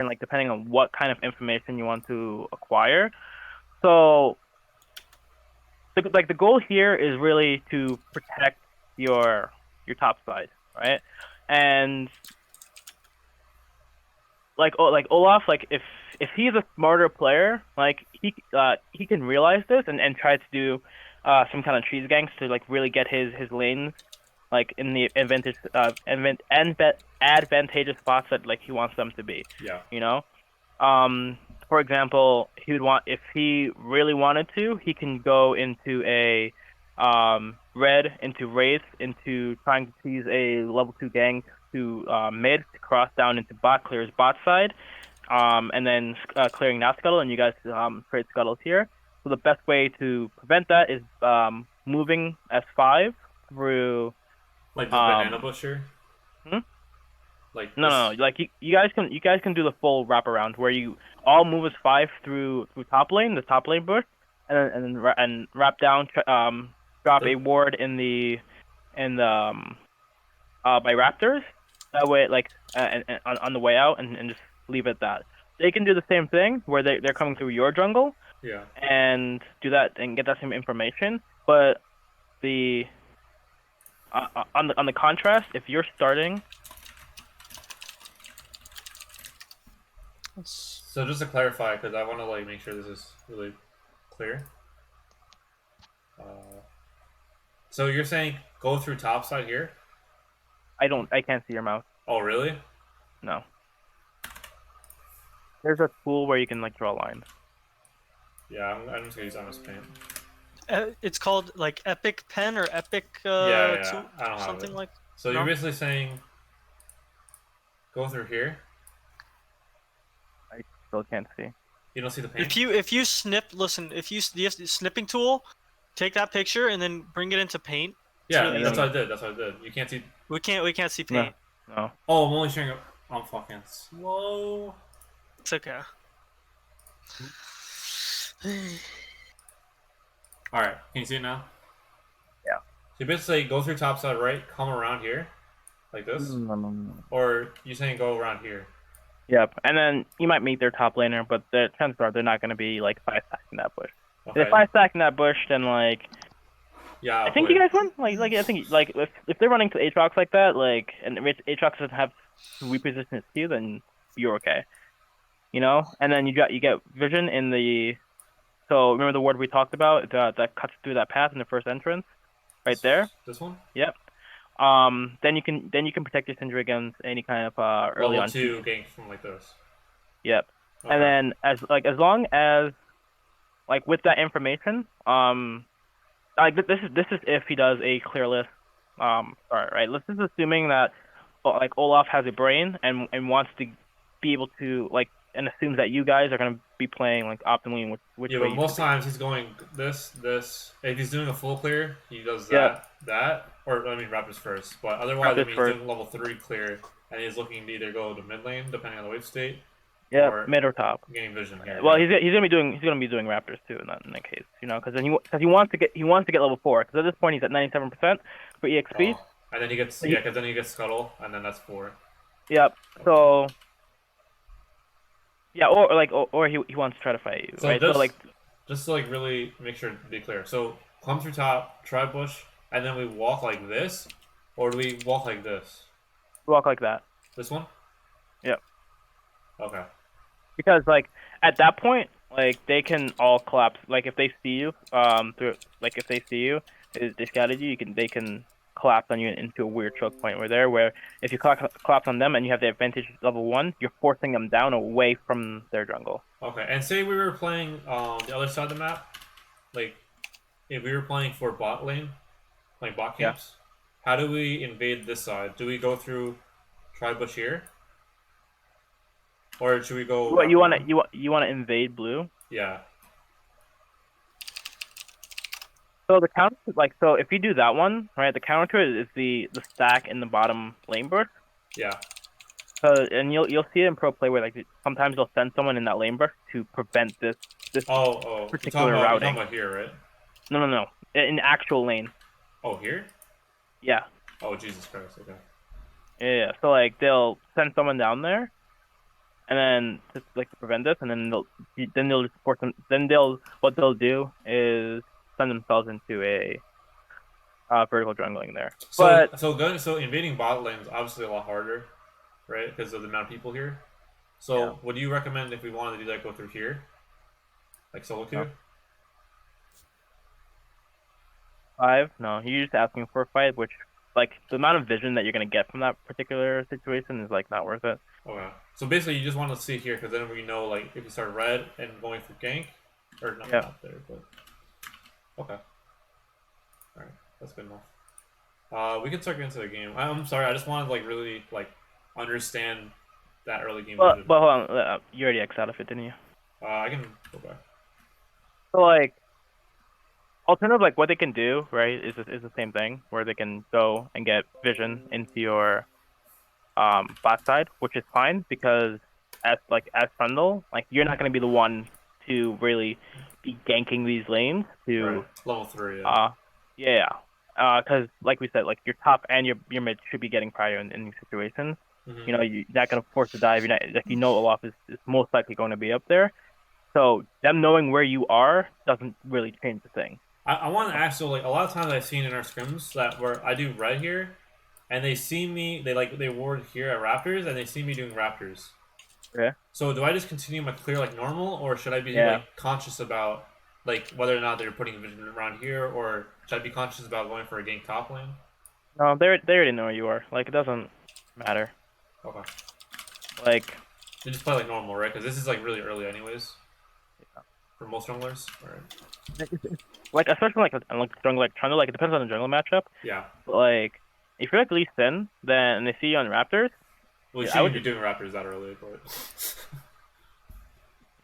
and like depending on what kind of information you want to acquire. So the goal here is really to protect your top side, right? And like Olaf, like if he's a smarter player, like he can realize this and try to do some kind of cheese gangs to like really get his lanes like in the advantageous spots that like he wants them to be. Yeah. You know, for example, he would want if he really wanted to, he can go into a red into wraith into trying to tease a level 2 gang to mid to cross down into bot, clears bot side, and then clearing that scuttle, and you guys trade scuttles here. So the best way to prevent that is moving S5 through. Like this banana bush here. Hmm? Like No, this. no. Like you guys can do the full wraparound where you all move S5 through top lane, the top lane bush, and wrap down, drop a ward in the by Raptors. That way, like, and on the way out, and just leave it at that. They can do the same thing where they're coming through your jungle. Yeah. And do that and get that same information. But the on the contrast, if you're starting. So just to clarify, because I want to like make sure this is really clear. So you're saying go through top side here? I can't see your mouse. Oh, really? No. There's a tool where you can like draw lines. Yeah, I'm just gonna use MS Paint. It's called like Epic Pen or Epic. Yeah. I don't have something it. like. So you're basically saying go through here. I still can't see. You don't see the paint? If you snip, listen. If you use the snipping tool, take that picture and then bring it into Paint. Yeah, really that's what I did. That's what I did. You can't see. We can't see Paint. No. Oh, I'm only showing up. I'm fucking slow. It's okay. All right, can you see it now? Yeah. So you basically go through top side right, come around here, like this, No. or you saying go around here? Yep, and then you might meet their top laner, but the chances are they're not going to be like 5-stacking that bush. Okay. If they're 5-stacking that bush, then like. Yeah. I think you guys win. Like I think like if they're running to Aatrox like that, like and Aatrox doesn't have reposition his Q, then you're okay. You know, and then you get vision in the. So remember the ward we talked about that cuts through that path in the first entrance, right there. This one. Yep. Then you can protect your Syndra against any kind of early level on 2 gank from like this. Yep. Okay. And then as long as like with that information, like this is if he does a clear list. Right. Let's just assuming that like Olaf has a brain and wants to be able to like and assumes that you guys are gonna be playing like optimally in which yeah, way. But most times he's going this. If he's doing a full clear, he does that, or I mean Raptors first. But otherwise, Raptors he's first. doing level 3 clear, and he's looking to either go to mid lane depending on the wave state. Yeah, mid or top. Getting vision here. Well, he's gonna be doing Raptors too in that case, you know, because he wants to get level 4. Because at this point he's at 97% for EXP. Oh. And then he gets because then he gets scuttle, and then that's 4. Yep. So. Yeah, or he wants to try to fight you, So right? this, So like. Just to like really make sure to be clear. So come through top, try bush, and then we walk like this, or do we walk like this? Walk like that. This one? Yep. Okay. Because like at that point, like they can all collapse. Like if they see you, if they see you, they scouted you, they can collapse on you into a weird choke point where if you collapse on them and you have the advantage level 1, you're forcing them down away from their jungle. Okay, and say we were playing the other side of the map, like if we were playing for bot lane, like bot camps, how do we invade this side? Do we go through Tribush here, or should we go? What you want to invade blue? Yeah. So the counter, so if you do that one, right, the counter to it is the stack in the bottom lane bush. Yeah. And you'll see it in pro play where like sometimes they'll send someone in that lane bush to prevent this particular routing. You're talking about here, right? No. In actual lane. Oh, here? Yeah. Oh, Jesus Christ. Okay. Yeah. So like they'll send someone down there, and then just like to prevent this, and then they'll just force them. Then what they'll do is send themselves into a vertical jungling there. So But invading bot lane is obviously a lot harder, right? Because of the amount of people here. yeah, So what do you recommend if we wanted to do that? Go through here, like solo no, queue. 5. No, you're just asking for a fight, which like the amount of vision that you're gonna get from that particular situation is like not worth it. Okay. So basically, you just want to see here because then we know like if you start red and going for gank, or Yeah. not there, but okay. All right, that's good enough. We can start getting into the game. I'm sorry, I just wanted to like really like understand that early game vision. But hold on, you already X out of it, didn't you? I can go back. So like alternative, like what they can do, right, is the same thing where they can go and get vision into your bot side, which is fine because as Trundle, like you're not gonna be the one to really be ganking these lanes Right, to level 3. Yeah. yeah. Because like we said, like your top and your mid should be getting prior in these situations. Mm-hmm. You know, you're not gonna force a dive. You're not like Olaf is most likely going to be up there. So them knowing where you are doesn't really change the thing. I want to ask, so like a lot of times I've seen in our scrims that where I do red here, and they see me, they ward here at Raptors, and they see me doing Raptors. Okay. So do I just continue my clear like normal, or should I be Yeah. like conscious about like whether or not they're putting vision around here, or should I be conscious about going for a gank top lane? No, they already know where you are. Like it doesn't matter. Okay, Like you just play like normal, right? Because this is like really early, anyways, for most junglers. All right. like especially like jungle like Trundle, like it depends on the jungle matchup. Yeah. But like if you're like Lee Sin, then they see you on Raptors. Well, you Yeah, I would shouldn't be doing Raptors that early, but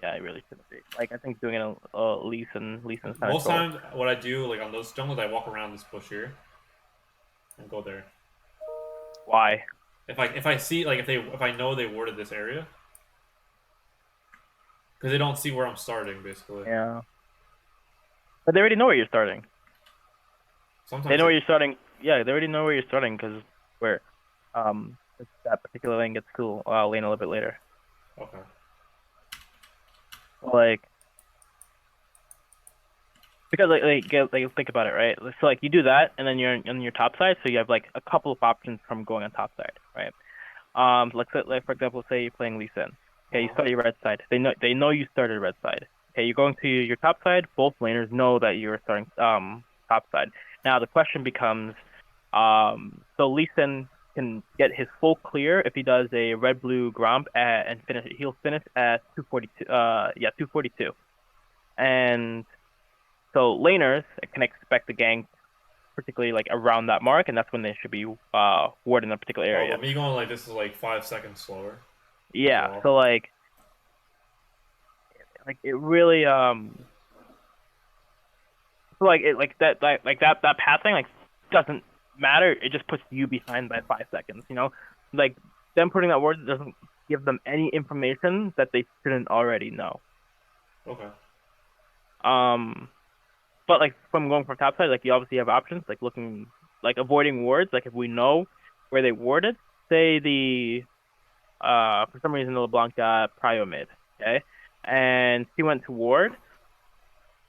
yeah, I really shouldn't be. Like I think doing it on Lee Sin's kind of most troll. times what I do like on those jungles, I walk around this bush here and go there. Why? If I see like if I know they warded this area, because they don't see where I'm starting basically. Yeah. But they already know where you're starting. Sometimes They know where you're starting. Yeah, they already know where you're starting because where that particular lane gets to lane a little bit later. Okay. Like because think about it, right? So like you do that and then you're on your top side, so you have like a couple of options from going on top side, right? Like for example, say you're playing Lee Sin. Okay, you start your red side. They know you started red side. Okay, you're going to your top side. Both laners know that you're starting top side. Now the question becomes, so Lee Sin can get his full clear if he does a red blue gromp and finish. He'll finish at 242. 242. And so laners can expect the gank particularly like around that mark, and that's when they should be warding a particular Oh, area. but me going like this is like 5 seconds slower. Yeah, Well. so like it really so that passing like doesn't matter. It just puts you behind by 5 seconds. You know, like them putting that word doesn't give them any information that they shouldn't already know. Okay. But like from going from top side, like you obviously have options like looking like avoiding wards. Like if we know where they warded, say the for some reason the LeBlanc got prio mid, okay, and he went to ward,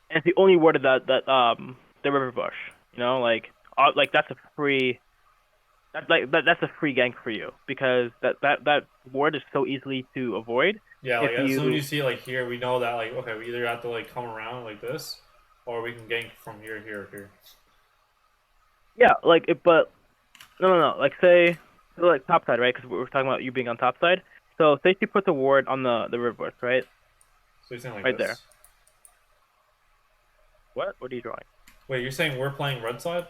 and he only warded the river bush. You know, like that's a free. That's a free gank for you because that ward is so easily to avoid. Yeah, like If as soon as you you see it like here, we know that like okay, we either have to like come around like this, or we can gank from here, here, or here. yeah, like it, but no. Like say so like top side, right? Because we're talking about you being on top side. So say she puts a ward on the river bush, right? So you're saying like Right this? there. What are you drawing? Wait, you're saying we're playing red side?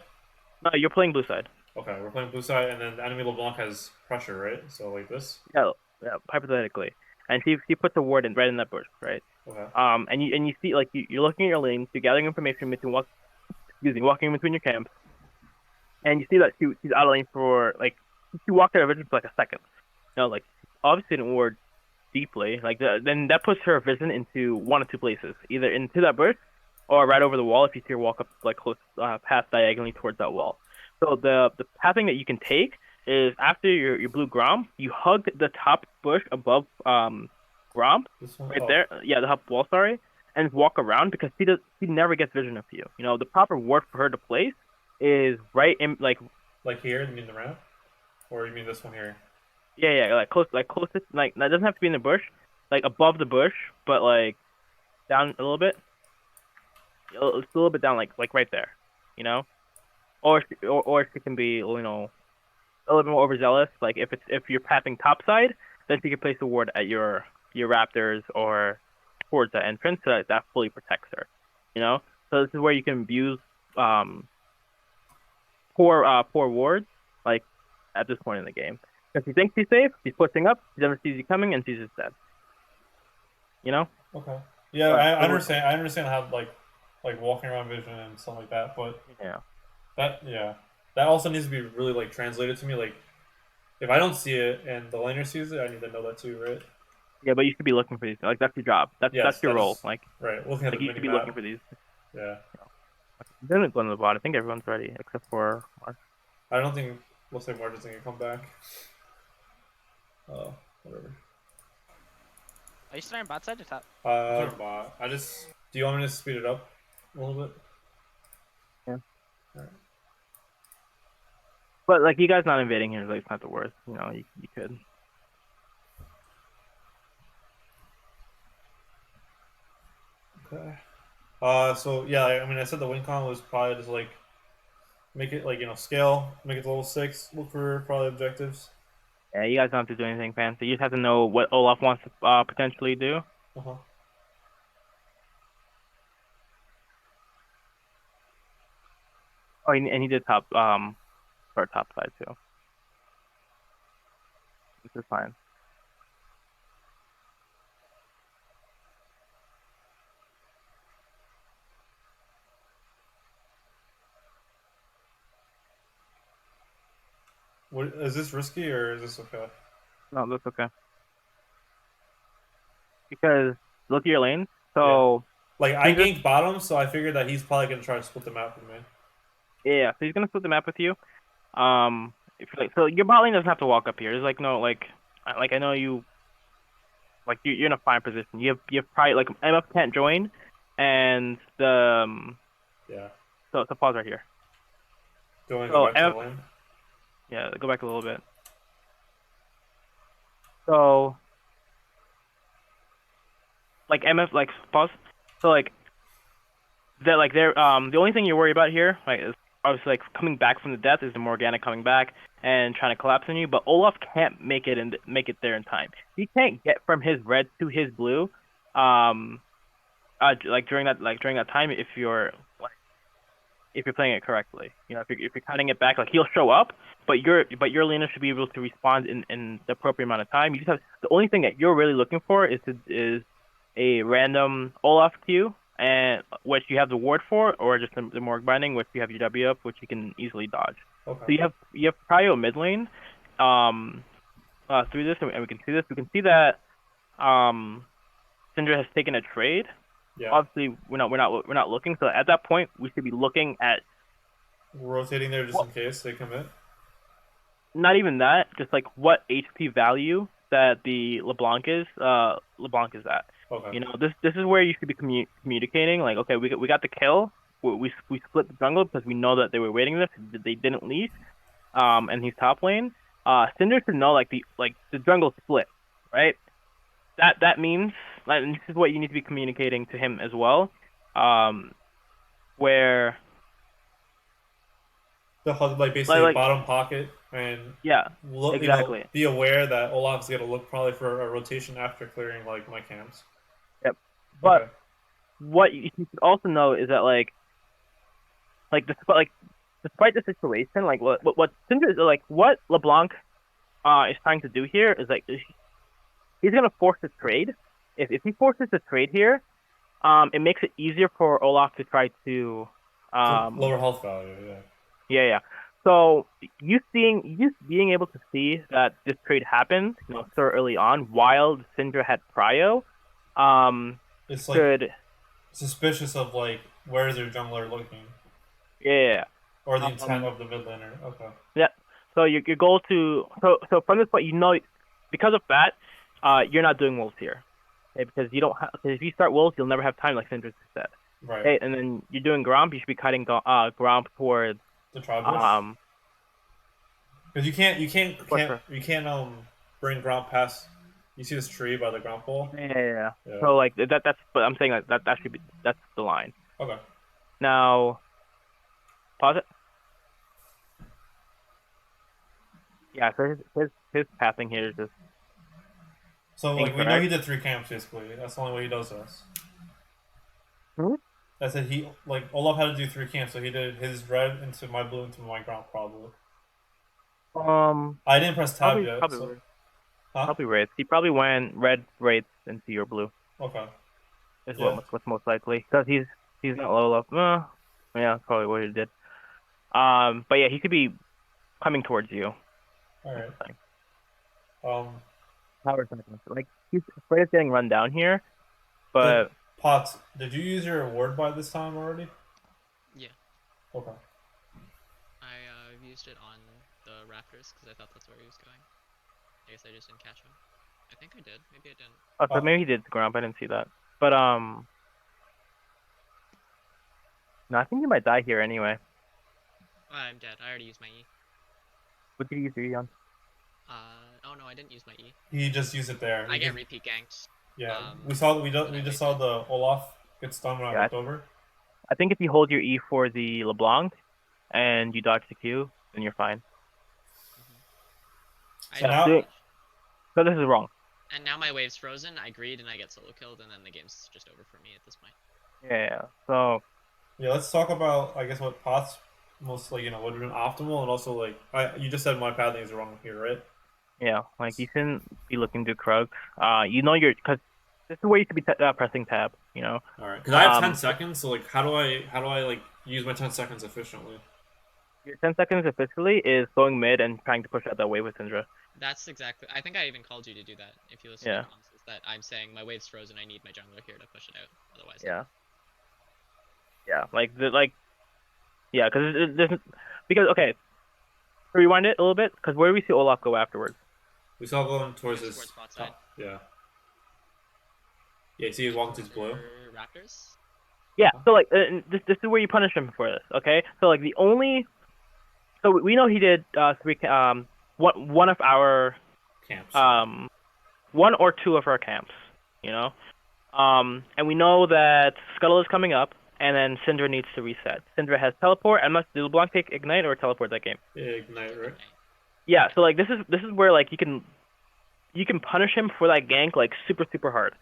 No, you're playing blue side. Okay, we're playing blue side, and then the enemy LeBlanc has pressure, right? So like this. Yeah, hypothetically. And she puts a ward in right in that bush, right? Okay. And you see like you're looking at your lanes, you're gathering information between walking between your camps, and you see that she's out of lane for like she walked out of vision for like a second. You know, like obviously didn't ward deeply. Like then that puts her vision into one of two places, either into that bush or right over the wall if you see her walk up like close past diagonally towards that wall. So the pathing that you can take is after your blue grom, you hug the top bush above Gromp This one? right Oh, there. Yeah, the hub wall. Sorry, and walk around because she never gets vision of you. You know, the proper ward for her to place is right in like like here? You mean the ramp? Or you mean this one here? yeah, like closest like that doesn't have to be in the bush, like above the bush, but like down a little bit. It's a little bit down, like right there, you know. Or she can be a little bit more overzealous. Like if you're pathing topside, then she can place a ward at your raptors or towards the entrance so that fully protects her. You know, so this is where you can abuse um poor wards like at this point in the game because she thinks she's safe, she's pushing up, she never sees you coming, and she's just dead. You know, Okay. Yeah, but I understand. I understand how like walking around vision and stuff like that. But yeah, yeah, that also needs to be really like translated to me. Like if I don't see it and the laner sees it, I need to know that too, right? yeah, but you should be looking for these. Like that's your job. That's Yes, your that role. is right. Looking at the Like you mini should be looking map. for these. Yeah, Then it's going to the bot. I think everyone's ready except for Mark. I don't think looks like Margin's gonna come back. Whatever. Are you starting bot side or top? Bot. I just. Do you want me to speed it up a little bit? Yeah. Alright. But like you guys not invading here is like it's not the worst. You know, you could. Okay. So yeah, I mean, I said the win con was probably just like make it like scale, make it to level 6, look for probably objectives. Yeah, you guys don't have to do anything fancy. You just have to know what Olaf wants to potentially do. Uh huh. Oh, and he did start top side too. This is fine. What is this risky or is this okay? No, that's okay. Because look at your lanes. Yeah. So Like I Syndra, ganked bottom, so I figured that he's probably gonna try to split the map with me. yeah, so he's gonna split the map with you. If you're like, so your bot lane doesn't have to walk up here. There's like no like I know you like you're in a fine position. You have probably like MF can't join, and the Yeah. so pause right here. Do you want to So go back to the lane? yeah, go back a little bit. So like MF like pause. So like that like they're the only thing you worry about here like is obviously like coming back from the death is the Morgana coming back and trying to collapse on you, but Olaf can't make it there in time. He can't get from his red to his blue, like during that time if you're playing it correctly. You know, if you're cutting it back, like he'll show up, but your laner should be able to respond in the appropriate amount of time. You just have the only thing that you're really looking for is a random Olaf Q, and which you have the ward for, or just the Morg binding, which you have your W up, which you can easily dodge. Okay. So you have prio mid lane, through this, and we can see this. We can see that Syndra has taken a trade. Yeah. Obviously, we're not looking. So at that point, we should be looking at Rotating there just in case they commit. not even that, just like what HP value that the LeBlanc is at. Okay. You know, this is where you should be communicating. Like, okay, we got the kill. We split the jungle because we know that they were waiting this. They didn't leave. And he's top lane. Cinder should know like the jungle split, right? That means, and this is what you need to be communicating to him as well. Where The like basically like bottom pocket and yeah, look, exactly. be aware that Olaf's gonna look probably for a rotation after clearing like my camps. Yep. But Okay. what you should also know is that despite the situation, like what Cinder is like what LeBlanc is trying to do here is like he's gonna force a trade. If he forces a trade here, it makes it easier for Olaf to try to Lower health value, yeah. Yeah. So you being able to see that this trade happened, so early on, while Syndra had prio, It's like could suspicious of like where is their jungler looking, yeah. or the intent of the mid laner. Okay. Yeah. So your goal to so from this point, because of that, you're not doing wolves here. Okay, because you don't have. Because if you start wolves, you'll never have time, like Syndra said. Right. Okay, and then you're doing Gromp. You should be cutting Gromp towards The tribe bush. Because what's her? you can't bring Gromp past. You see this tree by the Gromp pole? Yeah. Yeah. So like that's. But I'm saying like that should be that's the line. Okay. Now, pause it. Yeah, so his pathing here is just So like we know incorrect. he did 3 camps basically. That's the only way he does this. Hmm? I said he like Olaf had to do 3 camps, so he did his red into my blue into my Gromp probably. I didn't press tab yet. So. Huh? Probably wraiths. He probably went red wraiths into your blue. Okay. Is Yeah. what's most likely because he's not low enough. Yeah, that's probably what he did. But yeah, he could be coming towards you. All right. Power's not gonna like he's afraid of getting run down here, but Potts, did you use your ward by this time already? Yeah. Okay. I used it on the Raptors because I thought that's where he was going. I guess I just didn't catch him. I think I did. Maybe I didn't. oh, so maybe he did the Gromp. I didn't see that. But no, I think you might die here anyway. I'm dead. I already used my E. What did you use your E on? Oh no, I didn't use my E. He just used it there. I get repeat ganked. Yeah. We just saw the Olaf get stunned when I looked over. I think if you hold your E for the LeBlanc and you dodge the Q, then you're fine. So now, so this is wrong. And now my wave's frozen. I greed and I get solo killed, and then the game's just over for me at this point. Yeah. So. Yeah, let's talk about I guess what Potts most like would have been optimal, and also like you just said my pathing is wrong here, right? Yeah, like you shouldn't be looking to Krug. Because this is where you should be pressing tab. You know. All right. Because I have 10 seconds, so like how do I like use my 10 seconds efficiently? Your 10 seconds officially is going mid and trying to push out that wave with Syndra. That's exactly. I think I even called you to do that. If you listen to the consoles, that I'm saying my wave's frozen. I need my jungler here to push it out. Otherwise. Yeah. Yeah, because okay, rewind it a little bit. Because where do we see Olaf go afterwards? We saw going towards this. Towards bot side. Yeah. Yeah, see, he's walking to his blue. Raptors. Yeah, so like this is where you punish him for this. Okay, so like so we know he did one of our camps. One or two of our camps. You know, and we know that Scuttle is coming up. And then Syndra needs to reset. Syndra has teleport. And must do LeBlanc take ignite or teleport that game? Ignite, right? Yeah. So like this is where like you can punish him for that gank like super hard.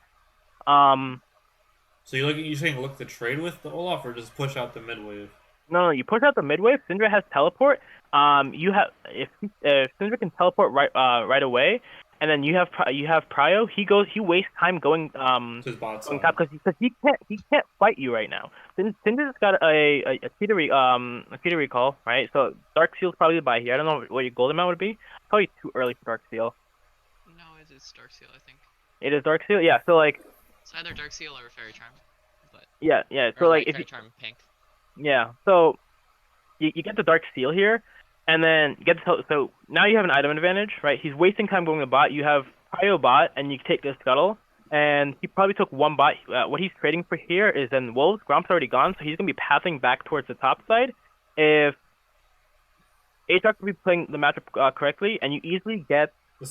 So you're saying look to trade with the Olaf or just push out the mid wave? No, you push out the mid wave. Syndra has teleport. If Syndra can teleport right away. And then you have Prio. He wastes time going to his bot side because he can't fight you right now. Syndra's got a Cheetah recall, right? So Dark Seal's probably by here. I don't know what your gold amount would be. Probably too early for Dark Seal. No, it is Dark Seal, I think. It is Dark Seal, yeah. So like. It's either Dark Seal or Fairy Charm, but. Yeah. So like Fairy Charm pink. Yeah. So you get the Dark Seal here. And then so now you have an item advantage, right? He's wasting time going to bot. You have Prio bot, and you take the Scuttle, and he probably took one bot. What he's trading for here is then Wolves. Gromp's already gone, so he's gonna be pathing back towards the top side. If Aatrox will be playing the matchup correctly, and you easily get the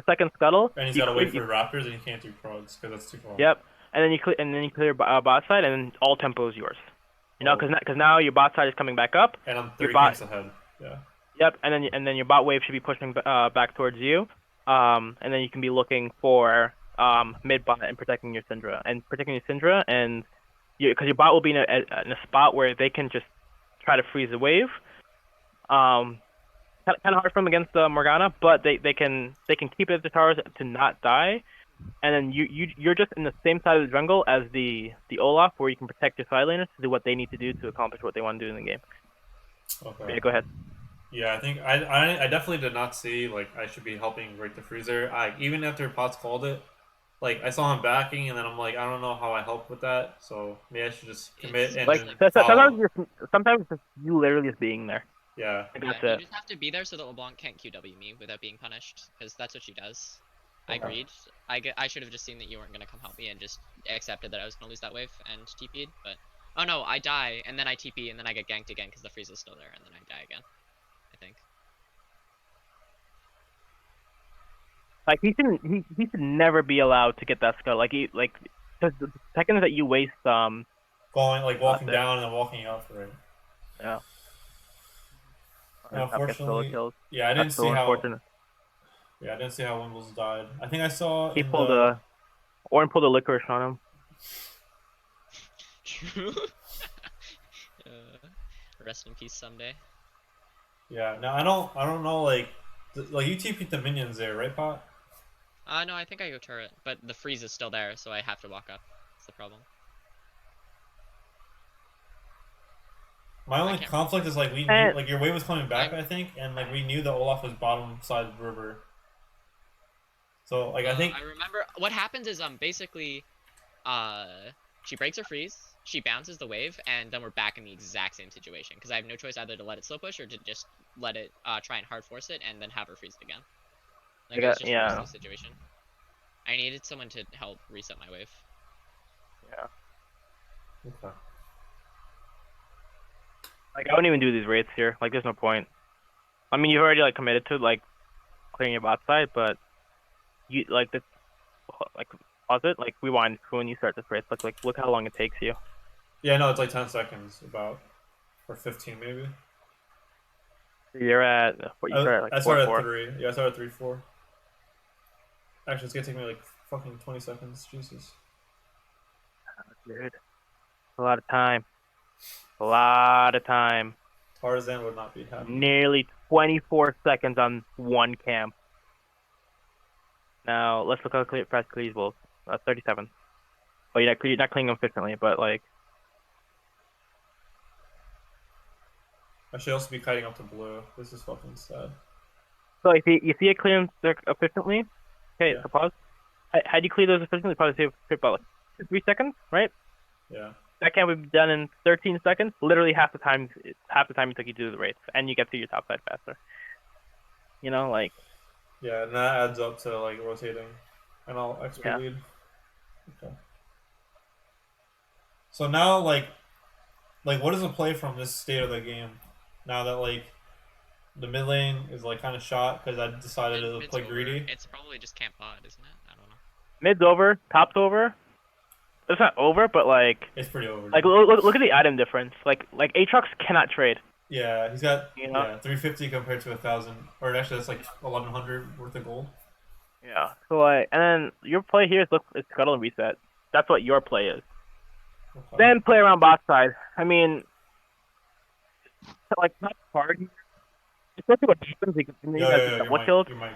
second Scuttle. And he's gotta wait for Raptors, and he can't do Progs because that's too far. Yep. And then you clear bot side, and then all tempo is yours. You know, because now your bot side is coming back up. And I'm 3 camps ahead. Yeah. Yep, and then your bot wave should be pushing back towards you. And then you can be looking for mid bot and protecting your Syndra and because your bot will be in a spot where they can just try to freeze the wave. Kind of hard for them against Morgana, but they can keep it at the towers to not die. And then you're just in the same side of the jungle as the Olaf, where you can protect your side laners to do what they need to do to accomplish what they want to do in the game. Okay. Yeah, go ahead. Yeah, I think I definitely did not see like I should be helping break the freezer. Even after Potts called it, like I saw him backing, and then I'm like, I don't know how I help with that. So maybe I should just commit and like sometimes it's just you literally just being there. Yeah. That's You it. just have to be there so that LeBlanc can't QW me without being punished, because that's what she does. I Okay. agreed. I should have just seen that you weren't gonna come help me and just accepted that I was gonna lose that wave and TP'd. But oh no, I die and then I TP and then I get ganked again because the freeze is still there and then I die again. I think. Like he should never be allowed to get that scuttle. Like because the second that you waste Going like walking there. down and then walking up, right? Yeah. Yeah, Top gets solo unfortunately, kills. yeah, I didn't That's so see how. unfortunate. Yeah, I didn't see how Wimbles died. I think I saw He in pulled the. a Orin pulled a licorice on him. True. Rest in peace someday. Yeah, no, I don't know. Like you TP'd the minions there, right, Pot? No, I think I go turret, but the freeze is still there, so I have to walk up. That's the problem. My only can't- conflict is like we knew, And- like your wave was coming back, I- I think, and like we knew that Olaf was bottom side of the river. So like I think I remember what happens is basically she breaks her freeze, she bounces the wave, and then we're back in the exact same situation because I have no choice either to let it slow push or to just let it try and hard force it and then have her freeze it again. Like it was just a yeah. risky situation. I needed someone to help reset my wave. Yeah. okay. Like I wouldn't even do these raids here. Like there's no point. I mean you've already like committed to like clearing your bot side, but you like this like pause it, like rewind for when you start this race. Like look how long it takes you. Yeah, no, it's like 10 seconds about, or 15 maybe. You're at what you start at I like started 4-4. at 3. Yeah, I started at 3-4. Actually, it's gonna take me like fucking 20 seconds. Jesus. Dude. A lot of time. A lot of time. Tarzan would not be happy. Nearly 24 seconds on one camp. Now let's look how fast clears will. 37. Well, you're not cleaning them efficiently, but like I should also be kiting up to blue. This is fucking sad. so if you see it clear them efficiently. Okay, Yeah. so pause. Had you clear those efficiently, probably save about like 3 seconds, right? Yeah. That camp would be done in 13 seconds. Literally half the time it took you to do the race, and you get to your top side faster. You know, like Yeah, and that adds up to like rotating, and I'll XP Yeah. lead. Okay. So now, like what is the play from this state of the game? Now that like the mid lane is like kind of shot because I decided to Mid's play over. greedy. It's probably just camp pod, isn't it? I don't know. mid's over, top's over. It's not over, but like It's pretty over. Like look at the item difference. Like Aatrox cannot trade. Yeah, he's got You know? 350 compared to 1,000, or actually that's like 1,100 worth of gold. Yeah. So like, and then your play here is scuttle and reset. That's what your play is. Okay. Then play around bot side. I mean, like not hard. Especially what happens. You Yo, guys yo, get your double mic, killed. your mic.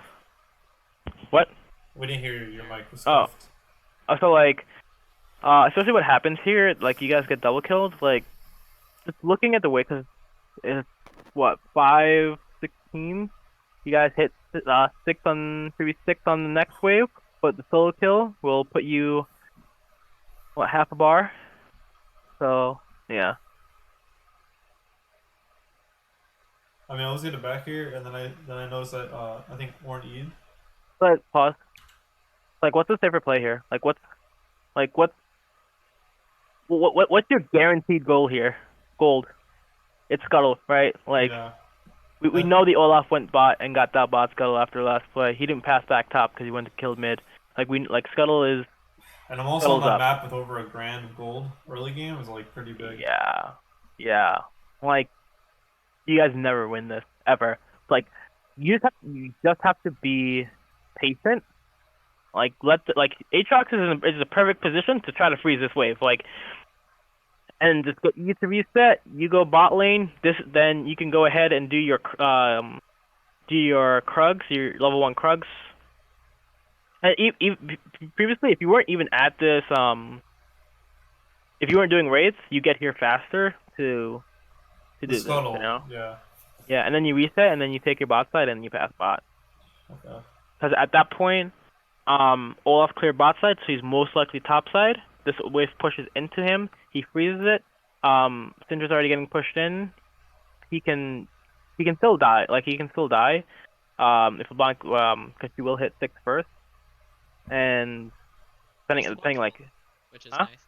What? We didn't hear your mic was Oh. scuffed. So like, especially what happens here. Like you guys get double killed. Like, just looking at the way, cause it's what 5-16. You guys hit 6 on maybe 6 on the next wave, but the solo kill will put you what half a bar. So yeah. I mean, I was getting back here, and then I noticed that I think Warren Eid. But pause. Like, what's the safer play here? Like, what's your guaranteed goal here? Gold. It's scuttle, right? Like, Yeah. we know the Olaf went bot and got that bot scuttle after last play. He didn't pass back top because he went to kill mid. Like scuttle is And I'm also on Scuttle's that up. map with over $1,000 gold. Early game is like pretty big. yeah. Like, you guys never win this ever. Like, you just have to be patient. Like Aatrox is a perfect position to try to freeze this wave. Like, and just get you to reset. You go bot lane. Then you can go ahead and do your krugs, your level 1 krugs. And previously, if you weren't even at this, if you weren't doing raids, you get here faster to do The this. scuttle. You know? Yeah. Yeah, and then you reset, and then you take your bot side, and you pass bot. Okay. Because at that point, Olaf cleared bot side, so he's most likely top side. This wave pushes into him. He freezes it. Syndra's already getting pushed in. He can still die. Like, he can still die. If LeBlanc, because he will hit 6 first. and depending like, which is huh? nice.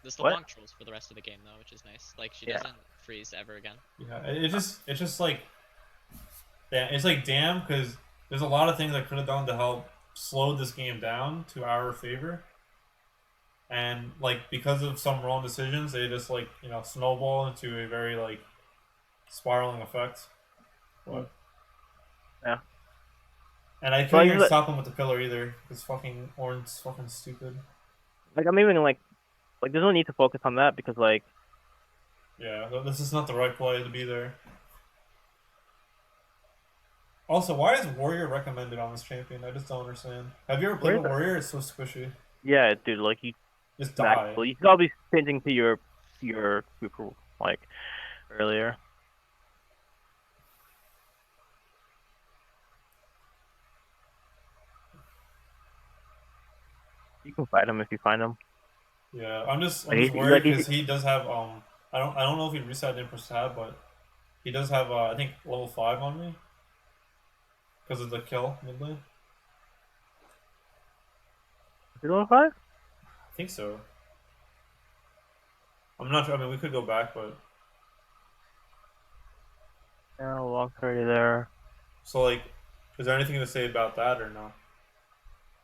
There's the What? wonk trolls for the rest of the game though, which is nice. Like she Yeah. doesn't freeze ever again. Yeah, it's just like yeah, it's like damn because there's a lot of things I could have done to help slow this game down to our favor, and like because of some wrong decisions, they just like snowball into a very like spiraling effect. Mm. But Yeah. and I But couldn't like, even stop him with the pillar either. It's fucking Orin's fucking stupid. I'm even like there's no need to focus on that because like Yeah, this is not the right play to be there. Also, why is Warrior recommended on this champion? I just don't understand. Have you ever played where's with Warrior? It's so squishy. yeah, dude, like you Just max die. you should all be changing to your super like earlier. You can fight him if you find him. Yeah, I'm Like just he worried like because he does have I don't know if he reset didn't press tab, but he does have I think level 5 on me because of the kill mid lane. is he level 5? I think so. I'm not sure. I mean, we could go back, but Yeah, long's already there. so like, is there anything to say about that or no?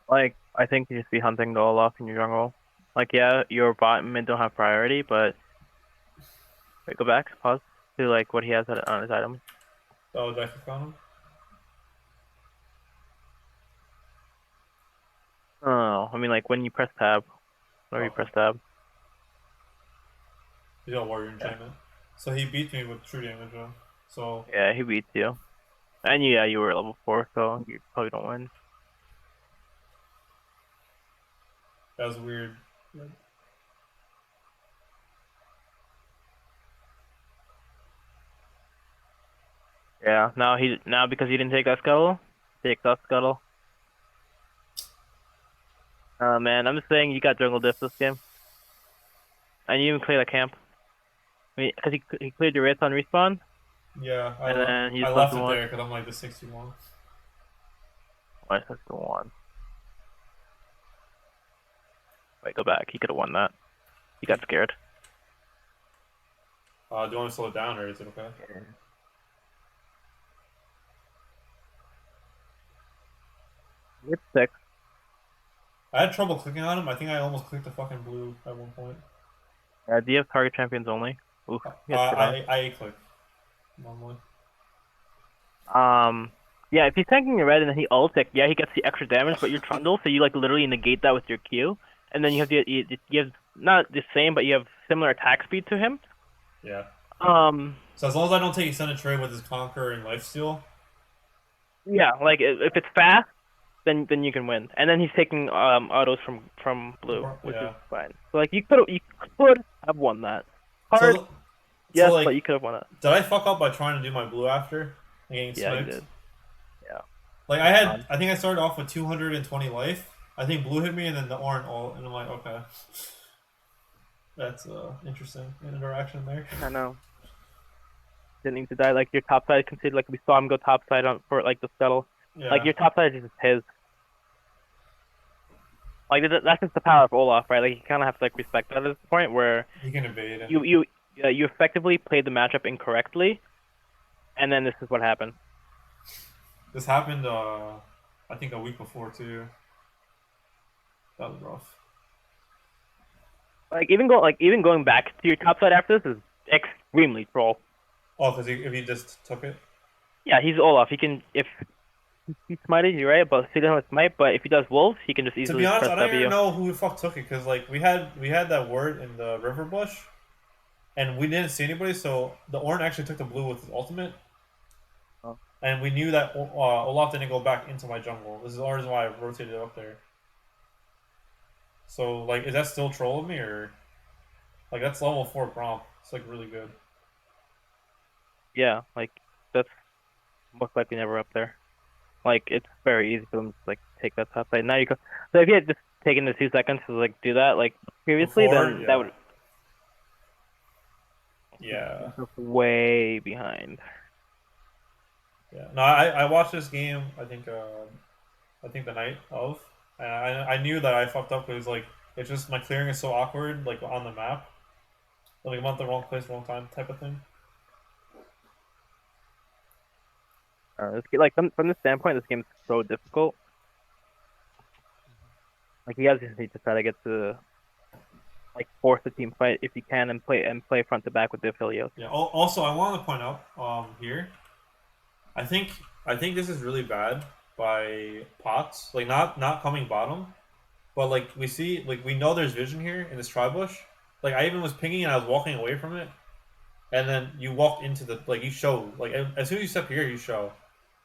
Like I think you just be hunting the Olaf in your jungle. Like yeah, your bot and mid don't have priority, but wait, go back, pause to like what he has on his item. Oh, did I click on him? Oh, I mean like when you press tab, whenever you Okay, press tab. he's got Warrior Yeah, enchantment. So he beat me with true damage though. So yeah, he beats you. And yeah, you were level 4, so you probably don't win. that was weird. Yeah, now because he didn't take that scuttle, take that scuttle. Man, I'm just saying you got jungle diff this game, and you even cleared a camp. I mean, because he cleared your wraith on respawn, Yeah, and then he I just went left to it one. there because I'm like the 61. Why is to one? Wait, go back. He could have won that. He got scared. Do you want to slow it down or is it okay? Yeah. It's 6. I had trouble clicking on him. I think I almost clicked the fucking blue at one point. Do you have target champions only? Oof, he had shit on. I click normally. Yeah, if he's tanking your red and then he ults, like, yeah, he gets the extra damage, but you're Trundle, so you like literally negate that with your Q, and then you have not the same, but you have similar attack speed to him. Yeah. Um, So as long as I don't take extended trade with his Conqueror and Lifesteal. yeah, like if it's fast, then you can win. And then he's taking autos from blue, which is Yeah. fine. So like you could have won that. Hard, So yes, but like, you could have won it. did I fuck up by trying to do my blue after and getting Yeah, you smoked? did. Yeah. Like I think I started off with 220 life. I think blue hit me and then the orange ult, and I'm like, okay, that's interesting interaction there. I know. Didn't need to die. Like your top side considered like we saw him go top side on for like the scuttle. Like Yeah. your top side is just his. Like that's just the power of Olaf, right? Like you kind of have to like respect that at this point where He can evade it. you effectively played the matchup incorrectly, and then this is what happened. This happened, I think a week before too. That was rough. Like even going back to your top side after this is extremely troll. Oh, because if he just took it. Yeah, he's Olaf. He can if he smited, you're right, but he doesn't have smite. But if he does wolves, he can just To easily be honest, press I don't W. even know who the fuck took it because like we had that word in the river bush, and we didn't see anybody. So the Ornn actually took the blue with his ultimate, Oh. and we knew that Olaf didn't go back into my jungle. This is the reason why I rotated up there. So like, is that still troll of me or like that's level 4 prompt? It's like really good. Yeah, like that's most likely never up there. Like it's very easy for them to like take that top side. Now you go. So if you had just taken the 2 seconds to like do that like previously, Before, then yeah. that would Yeah. way behind. Yeah. No, I watched this game. I think the night of, I knew that I fucked up because like it's just my clearing is so awkward like on the map. Like I'm at the wrong place, wrong time type of thing. Like from this standpoint, this game's so difficult. Like you guys just need to try to get to like force the team fight if you can and play front to back with the affiliates. Yeah. Also, I want to point out here. I think I think this is really bad by Pots. Like not coming bottom, but like we see like we know there's vision here in this tri bush. Like I even was pinging and I was walking away from it, and then you walked into the like you show like as soon as you step here you show.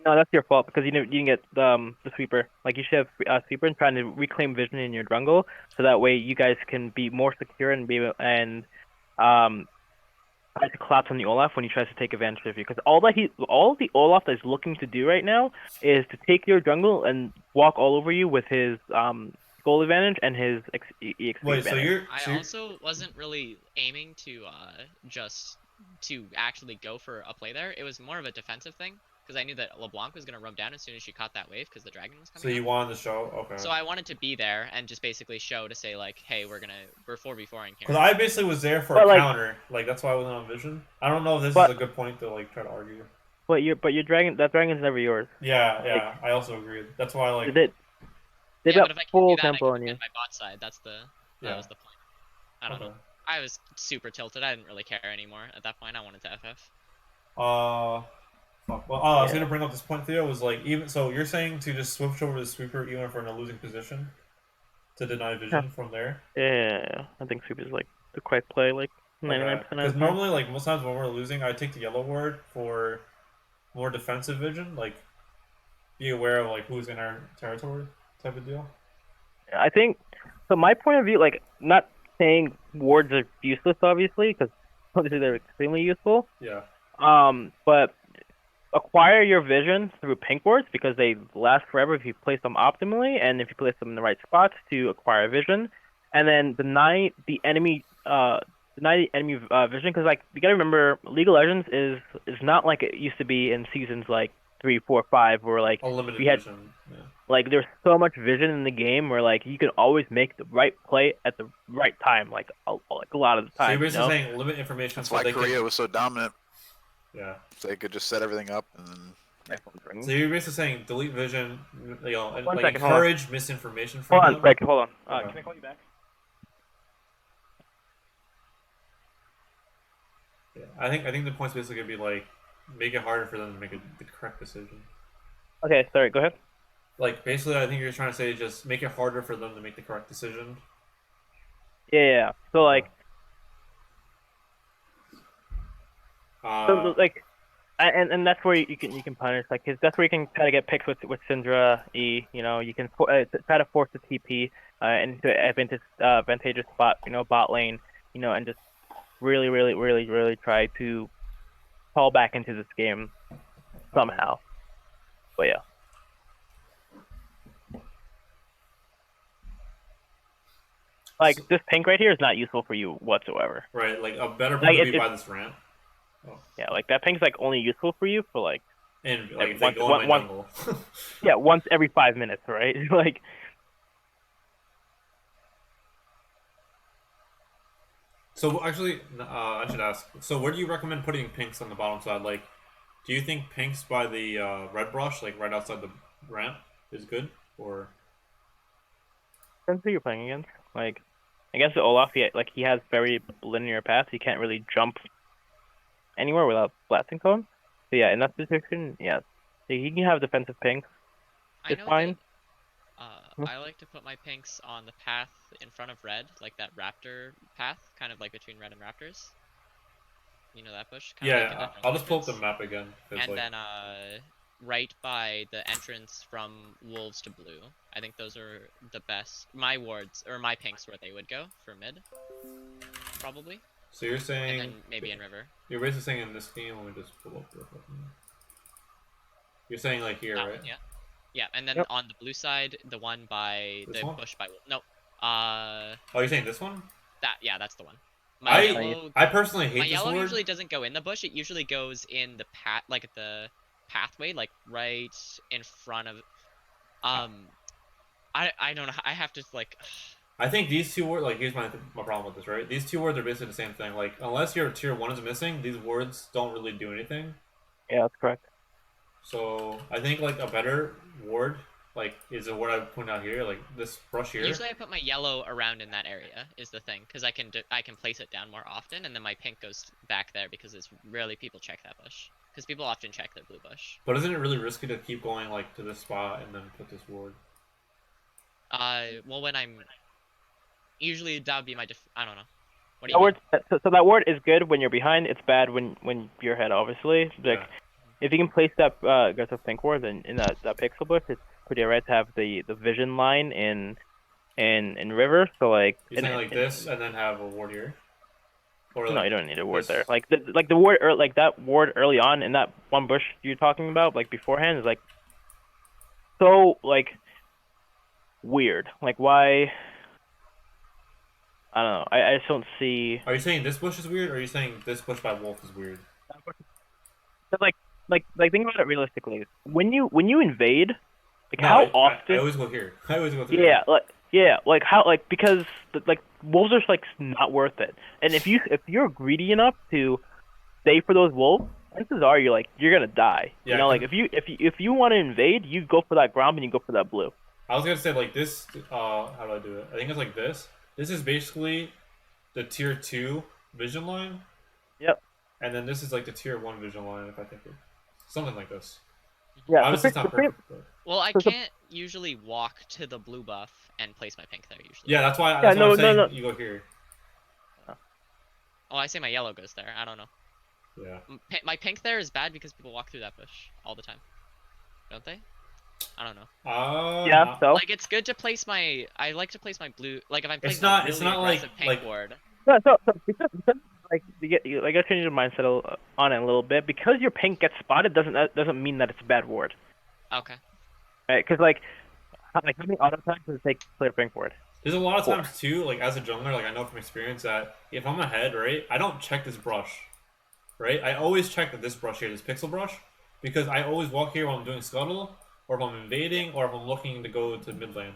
No, that's your fault because you didn't get the sweeper. Like you should have sweeper and trying to reclaim vision in your jungle, so that way you guys can be more secure and try to collapse on the Olaf when he tries to take advantage of you. Because all the Olaf is looking to do right now is to take your jungle and walk all over you with his goal advantage and his EXP Wait, so advantage. I also wasn't really aiming to just to actually go for a play there. It was more of a defensive thing because I knew that LeBlanc was gonna roam down as soon as she caught that wave because the dragon was coming. So you wanted to show, okay? So I wanted to be there and just basically show to say like, hey, we're 4v4ing here. Because I basically was there for But, a like- counter, like that's why I wasn't on vision. I don't know if this But- is a good point to like try to argue. But your dragon's never yours. Yeah, I also agree. That's why like They've Yeah, got but if I can full do that, I tempo can on you. defend my bot side. That Yeah. was the point. I don't Okay. know. I was super tilted. I didn't really care anymore at that point. I wanted to FF. Fuck. Well, I was Yeah. gonna bring up this point, Theo. Was like even so, you're saying to just switch over the sweeper even if we're in a losing position to deny vision from there. Yeah, I think sweeper's like the correct play, like 99% of Because the time. normally, like most times when we're losing, I take the yellow ward for more defensive vision, like be aware of like who's in our territory type of deal. I think so. My point of view, like not saying wards are useless, obviously, because obviously they're extremely useful. Yeah. But acquire your vision through pink wards because they last forever if you place them optimally and if you place them in the right spots to acquire vision, and then deny the enemy vision because like you gotta remember League of Legends is not like it used to be in seasons like 3, 4, 5 where like Unlimited we had vision. Yeah. like there's so much vision in the game where like you can always make the right play at the right time, like a lot of the So time. you're basically you know? saying limit information That's so why they Korea can. was so dominant. Yeah. So they could just set everything up and then So you're basically saying delete vision, you know, and One like second, hold on. encourage misinformation from Hold on, them. Greg. Hold on. Okay. Can I call you back? Yeah. I think the point's basically gonna be like make it harder for them to make the correct decision. Okay, sorry. Go ahead. Like basically, I think you're trying to say just make it harder for them to make the correct decision. Yeah. So like, Uh, like, and that's where you can punish. Like, 'cause that's where you can try to get picks with Syndra E. You know, you can try to force the TP into advantageous spot. You know, bot lane. You know, and just really try to fall back into this game somehow. But yeah. Like So- this pink right here is not useful for you whatsoever. right, like a better Like, point would be it's- by this ramp. Yeah, like that pink's like only useful for you for like And Like, like if they one- go on my one- jungle. yeah once every 5 minutes, right? Like So actually, I should ask. So where do you recommend putting pinks on the bottom side? Like, do you think pinks by the red brush, like right outside the ramp, is good? Or depends who you're playing against. Like against the Olaf, he has very linear paths. He can't really jump anywhere without blasting cone. So yeah, in that situation, yeah, he can have defensive pinks. I It's know fine. that I like to put my pinks on the path in front of red, like that raptor path, kind of like between red and raptors. You know that bush? Kinda like in yeah, that I'll just pull up the entrance. map again. 'Cause, And like, then right by the entrance from wolves to blue. I think those are the best. My wards or my pinks where they would go for mid, probably, so you're and saying then maybe in river. you're basically saying in this game. Let me just pull up real quick. You're saying like here, That right? one, yeah. Yeah, and then Yep. on the blue side, the one by This the one? bush by no, Oh, you're saying this one? that's the one. I personally hate My this yellow word. usually doesn't go in the bush. It usually goes in the like the pathway, like right in front of. I don't know. I have to like. I think these two words, like, here's my problem with this, right? These two words are basically the same thing. Like, unless your tier 1 is missing, these words don't really do anything. Yeah, that's correct. So, I think, like, a better word, like, is a word I point out here, like, this brush here. Usually I put my yellow around in that area is the thing, because I can place it down more often, and then my pink goes back there because it's rarely people check that bush. Because people often check their blue bush. But isn't it really risky to keep going, like, to this spot and then put this word? Well, when I'm... Usually that would be my I don't know. What do That you word, so that word is good when you're behind. It's bad when you're ahead, obviously. Like, Yeah. if you can place that aggressive pink word in that pixel bush, it's pretty rare to have the vision line in river. So like, You're saying like this and then have a word here? Or like no, you don't need a word this? there. Like the word like that word early on in that one bush you're talking about, like beforehand, is like so like weird. Like why? I don't know. I just don't see. Are you saying this bush is weird, or are you saying this bush by Wolf is weird? But like think about it realistically. When you invade, like No, how I often? always go here. I always go through Yeah, like how like because like wolves are like not worth it. And if you're greedy enough to stay for those wolves, chances are you're gonna die. Yeah, You know, like if you want to invade, you go for that ground and you go for that blue. I was gonna say like this. How do I do it? I think it's like this. This is basically the tier 2 vision line. Yep. And then this is like the tier 1 vision line, if I think it. Something like this. Yeah. Obviously, it's not perfect. But... Well, I So- can't usually walk to the blue buff and place my pink there usually. Yeah, that's why. Yeah, That's why no, I'm saying no. you go here. Oh, I say my yellow goes there. I don't know. Yeah. My pink there is bad because people walk through that bush all the time. Don't they? I don't know. Yeah. So. Like it's good to place my. I like to place my blue. Like if I'm placing not- a it's really not like- aggressive pink like- ward. So because like I gotta change your mindset on it a little bit. Because your pink gets spotted doesn't mean that it's a bad ward, Okay. right? Because like how many auto attacks does it take to clear pink ward? There's a lot of 4. times too, like as a jungler, like I know from experience that if I'm ahead, right, I don't check this brush, right? I always check that this brush here, this pixel brush, because I always walk here while I'm doing scuttle, or if I'm invading, or if I'm looking to go to mid lane.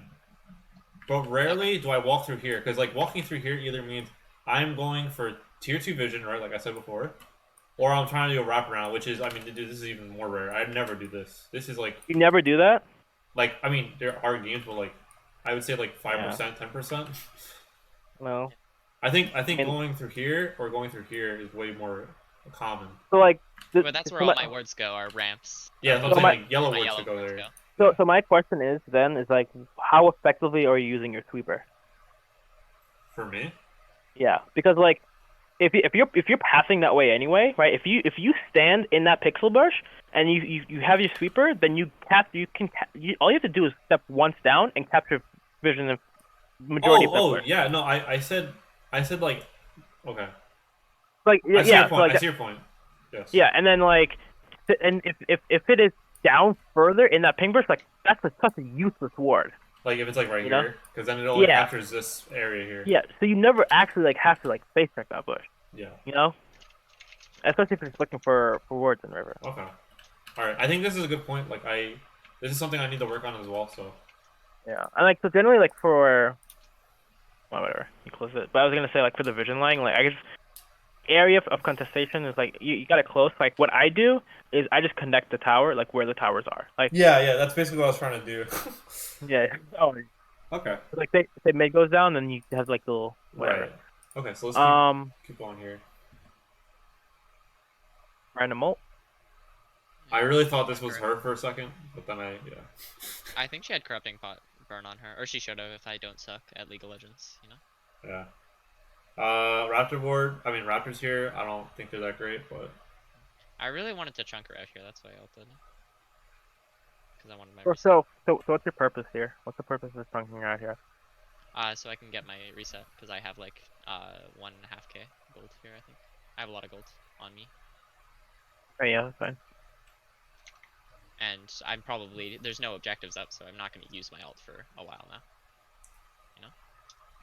But rarely do I walk through here, because like walking through here either means I'm going for tier 2 vision, right, like I said before, or I'm trying to do a wraparound, which is, I mean, dude, this is even more rare. I'd never do this. This is like, You never do that. I mean, there are games, but like, I would say like 5%, 10%. No. I think And- going through here or going through here is way more common. So like. But that's where all my words go are ramps. Yeah, So I'm saying my- like yellow My words yellow to go words there. go. So my question is like how effectively are you using your sweeper? For me, Yeah, because like if you're passing that way anyway, right? If you stand in that pixel bush and you have your sweeper, then all you have to do is step once down and capture vision of majority of that bush. yeah, no, I said like, okay, Like I see yeah, your so, point. like, I see your point. Yes. yeah, and then like and if it is down further in that ping bush, like that's such a useless ward. Like if it's like right You know? here, because then it only Yeah. captures this area here. Yeah, so you never actually like have to like face check that bush, Yeah. you know? Especially if you're just looking for wards in river. Okay. All right. I think this is a good point. Like this is something I need to work on as well. So Yeah, and like so generally like for well, whatever you close it. But I was gonna say like for the vision line, like I guess area of contestation is like you got it close. Like what I do is I just connect the tower like where the towers are. Like yeah, that's basically what I was trying to do. yeah, oh Okay. like say mid goes down, then you have like little whatever. Right. Okay. So let's keep going here. Random ult. I really thought this was her for a second, but then yeah. I think she had corrupting pot burn on her, or she should have if I don't suck at League of Legends. You know. Yeah. Raptor board. I mean, Raptors here. I don't think they're that great, but I really wanted to chunk her out here. That's why I ulted. Because I wanted my So, reset. so what's your purpose here? What's the purpose of chunking out here? So I can get my reset because I have like 1.5k gold here. I think I have a lot of gold on me, Oh yeah, that's fine. and I'm probably there's no objectives up, so I'm not going to use my ult for a while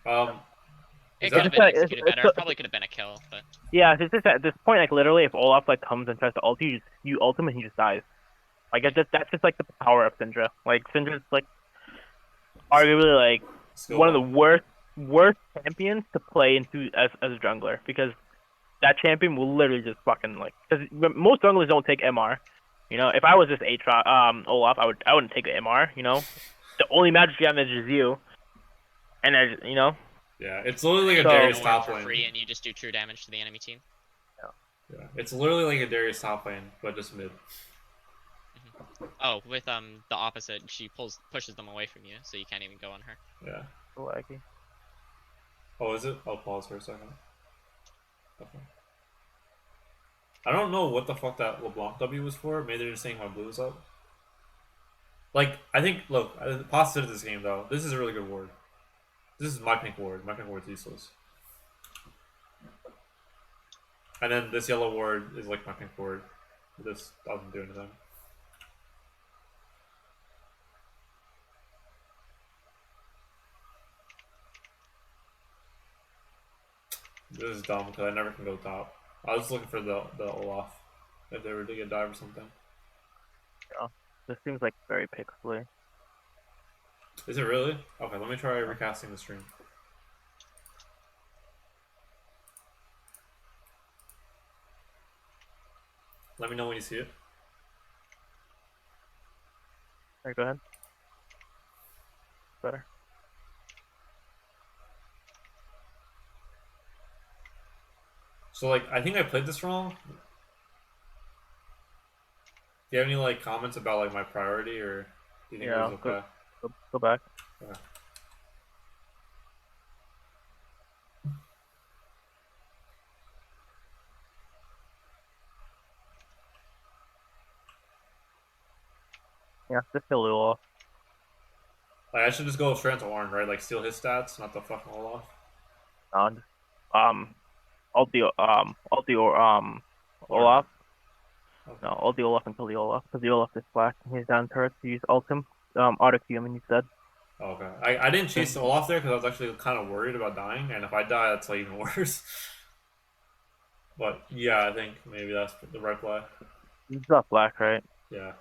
now. It Is could that- have been executed it's- better. It probably could have been a kill, but Yeah, it's just at this point, like literally, if Olaf like comes and tries to ult you, you ult him and he just dies. Like that's just like the power of Syndra. Like Syndra's like arguably like Skill one of the bump. worst champions to play into as a jungler because that champion will literally just fucking like because most junglers don't take MR. You know, if I was just Olaf, I wouldn't take the MR. You know, the only magic you have is just you, and then you know. Yeah, it's literally like a So- Darius Orb top for lane. free, and you just do true damage to the enemy team. Yeah, it's literally like a Darius top lane, but just mid. Oh, with the opposite, she pushes them away from you, so you can't even go on her. Yeah. Laggy. Oh, is it? I'll pause for a second. Okay. I don't know what the fuck that LeBlanc W was for. Maybe they're just saying my blue is up. Like, I think, look, positive to this game though. This is a really good ward. This is my pink ward. My pink ward's useless. And then this yellow ward is like my pink ward. This doesn't do anything. This is dumb because I never can go top. I was looking for the Olaf if they were to get dive or something. Yeah, this seems like very pixely. Is it really? Okay, let me try recasting the stream. Let me know when you see it. Alright, go ahead. Better. So like, I think I played this wrong. Do you have any like comments about like my priority, or do you think it Yeah, was okay? go back. Okay. Yeah, just kill Olaf. Like, I should just go straight into Orin, right? Like steal his stats, not the fucking Olaf. Just, Orin. Olaf. Okay. No, I'll the Olaf until the Olaf, because the Olaf is black. He's down turret to use ultim, auto Q him instead. Oh, okay. I didn't chase the Olaf there because I was actually kind of worried about dying, and if I die, that's like even worse. But yeah, I think maybe that's the right play. He's not black, right? Yeah.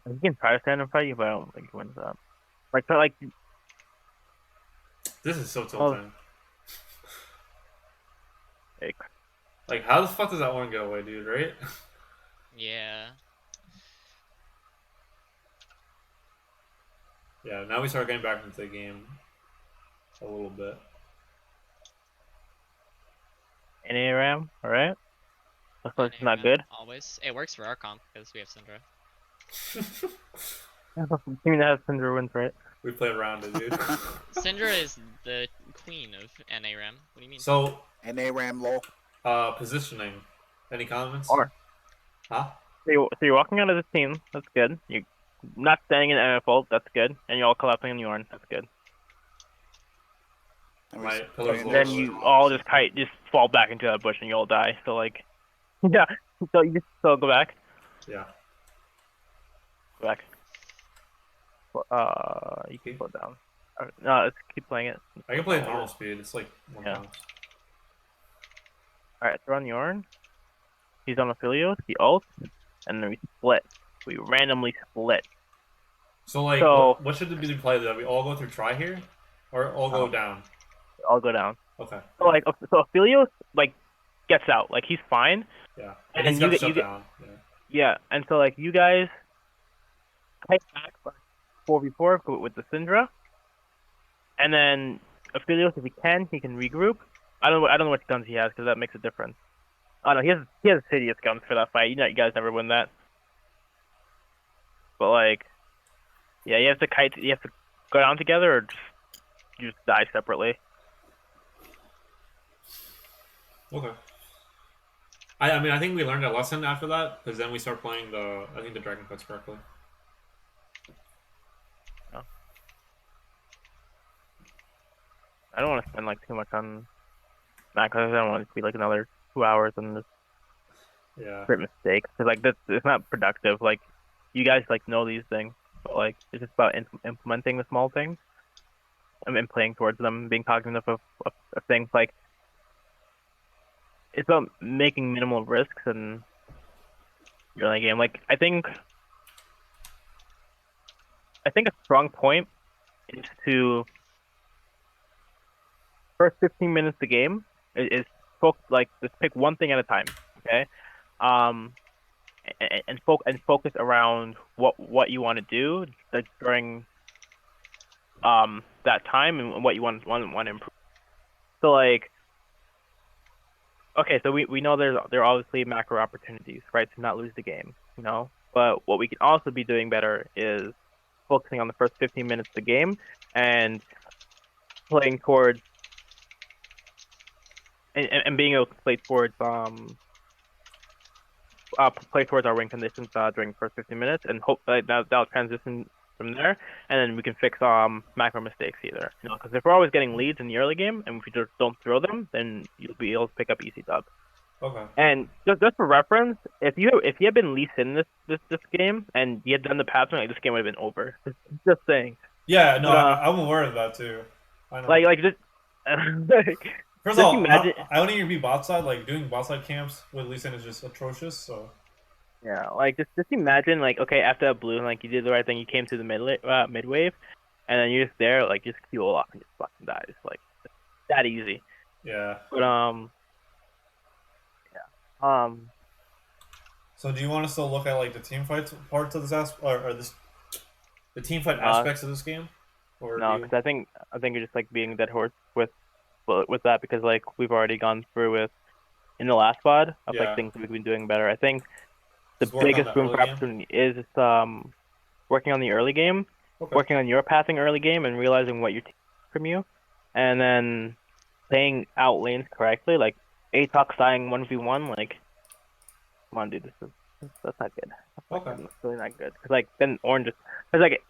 He can try to stand and fight you, but I don't think he wins that. Like, This is so tilting. like, Like, how the fuck does that one get away, dude, right? Yeah. Yeah, now we start getting back into the game a little bit. NA Ram, alright? Looks like it's not NA good. Always. It works for our comp because we have Syndra. Team that has Cinder wins, right? We play around it, dude. Syndra is the queen of NA Ram. What do you mean? So, NA Ram low. positioning. Any comments? Or. Huh? So you're walking out of this team, that's good. You're not staying in NFL, that's good. And you're all collapsing in Yorn, that's good. And we My s- pillars and low. Then you all just fall back into that bush and you all die. So like, yeah. So you just go back. Yeah. Go back. You can Okay. slow down. No, let's keep playing it. I can play at normal speed. It's like one Yeah. times. Alright, throw on Yorn. He's on Aphelios, he ults, and then we split. We randomly split. So like, So- what should be the play? That we all go through try here, or all go Um, down? I'll go down. Okay. So like, so Aphelios like gets out, like he's fine. Yeah. And he's then got you shut get- down. Yeah. Yeah, and so like you guys fight back 4v4 with the Syndra, and then Aphelios, if he can regroup. I don't know what guns he has because that makes a difference. Oh no, he has hideous guns for that fight. You know, you guys never win that. But like, yeah, you have to go down together, or you just die separately. Okay. I mean, I think we learned a lesson after that, because then we start playing I think the dragon cuts correctly. I don't want to spend like too much on that because I don't want it to be like another 2 hours and this Yeah. great mistake. Because like this, it's not productive. Like you guys like know these things, but like it's just about implementing the small things and playing towards them, being cognitive of things. Like it's about making minimal risks and you're in the game. Like I think I think a strong point is to first 15 minutes of the game is like just pick one thing at a time. Okay. Um, and focus around what you want to do like, during that time and what you want to improve. So like okay, so we know there are obviously macro opportunities, right, to not lose the game, you know. But what we can also be doing better is focusing on the first 15 minutes of the game and playing towards and being able to play towards our win conditions during the first 15 minutes, and hope that'll transition from there, and then we can fix macro mistakes either. You know, because if we're always getting leads in the early game, and if we just don't throw them, then you'll be able to pick up easy dubs. Okay. And just for reference, if you had been Lee Sin this game and you had done the pattern, like this game would have been over. Just saying. Yeah, no, But I'm aware of that too. I know. like just like, First of just all, imagine. I don't even be bot side. Like doing bot side camps with Lee Sin is just atrocious. So Yeah, like just imagine like okay after that blue, like you did the right thing, you came to the mid wave, and then you're just there like just Q off and just fucking die. It's like that easy. yeah. But yeah. So do you want us to look at like the team fights parts of this or this the team fight aspects of this game, or No, do you... because I think you're just like being a dead horse with that because like we've already gone through with in the last pod of Yeah. like things we've been doing better. I think the Just work on biggest the room early for game? opportunity is working on the early game, Okay. working on your pathing early game, and realizing what your team needs from you, and then playing out lanes correctly. Like Atox dying 1v1, like come on, dude, that's not good. That's not Okay. good. That's really not good. Cause like then Orange just cause like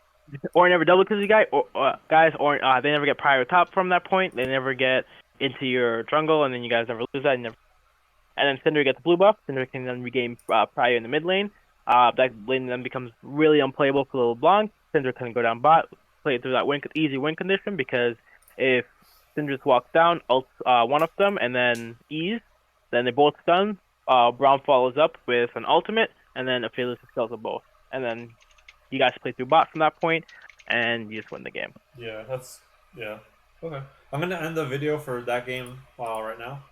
Orange never double kills you guys. Orange they never get prior top from that point. They never get into your jungle, and then you guys never lose that. And then Cinder gets blue buff. Cinder can then regain prior in the mid lane. That lane then becomes really unplayable for LeBlanc. Cinder can go down bot, play it through that easy win condition because if Cinder just walks down, ults one of them, and then E's, then they both stun. Braum follows up with an ultimate, and then Aphelios kills them both. And then you guys play through bot from that point, and you just win the game. Yeah, that's yeah. Okay. I'm gonna end the video for that game right now.